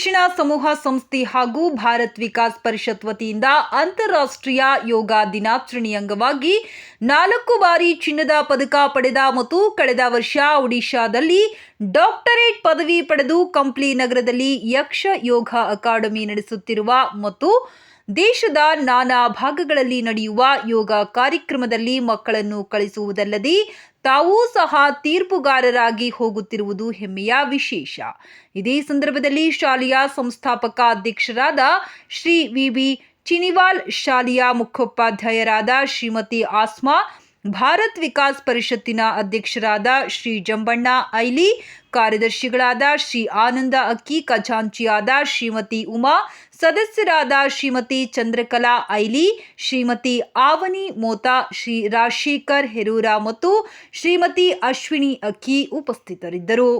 ಶಿಕ್ಷಣ ಸಮೂಹ ಸಂಸ್ಥೆ ಹಾಗೂ ಭಾರತ್ ವಿಕಾಸ್ ಪರಿಷತ್ ವತಿಯಿಂದ ಅಂತಾರಾಷ್ಟ್ರೀಯ ಯೋಗ ದಿನಾಚರಣೆ ಅಂಗವಾಗಿ 4 ಬಾರಿ ಚಿನ್ನದ ಪದಕ ಪಡೆದ ಮತ್ತು ಕಳೆದ ವರ್ಷ ಒಡಿಶಾದಲ್ಲಿ ಡಾಕ್ಟರೇಟ್ ಪದವಿ ಪಡೆದು ಕಂಪ್ಲಿ ನಗರದಲ್ಲಿ ಯಕ್ಷ ಯೋಗ ಅಕಾಡೆಮಿ ನಡೆಸುತ್ತಿರುವ ಮತ್ತು ದೇಶದ ನಾನಾ ಭಾಗಗಳಲ್ಲಿ ನಡೆಯುವ ಯೋಗ ಕಾರ್ಯಕ್ರಮದಲ್ಲಿ ಮಕ್ಕಳನ್ನು ಕಳಿಸುವುದಲ್ಲದೆ ತಾವೂ ಸಹ ತೀರ್ಪುಗಾರರಾಗಿ ಹೋಗುತ್ತಿರುವುದು ಹೆಮ್ಮೆಯ ವಿಶೇಷ. ಇದೇ ಸಂದರ್ಭದಲ್ಲಿ ಶಾಲೆಯ ಸಂಸ್ಥಾಪಕ ಅಧ್ಯಕ್ಷರಾದ ಶ್ರೀ ವಿ ಚಿನಿವಾಲ್, ಶಾಲೆಯ ಮುಖ್ಯೋಪಾಧ್ಯಾಯರಾದ ಶ್ರೀಮತಿ ಆಸ್ಮಾ, ಭಾರತ್ ವಿಕಾಸ್ ಪರಿಷತ್ತಿನ ಅಧ್ಯಕ್ಷರಾದ ಶ್ರೀ ಜಂಬಣ್ಣ ಐಲಿ, ಕಾರ್ಯದರ್ಶಿಗಳಾದ ಶ್ರೀ ಆನಂದ ಅಕ್ಕಿ, ಖಜಾಂಚಿಯಾದ ಶ್ರೀಮತಿ ಉಮಾ, ಸದಸ್ಯರಾದ ಶ್ರೀಮತಿ ಚಂದ್ರಕಲಾ ಐಲಿ, ಶ್ರೀಮತಿ ಆವನಿ ಮೋತಾ, ಶ್ರೀ ರಾಜಶೇಖರ್ ಹೆರೂರ ಮತ್ತು ಶ್ರೀಮತಿ ಅಶ್ವಿನಿ ಅಕ್ಕಿ ಉಪಸ್ಥಿತರಿದ್ದರು.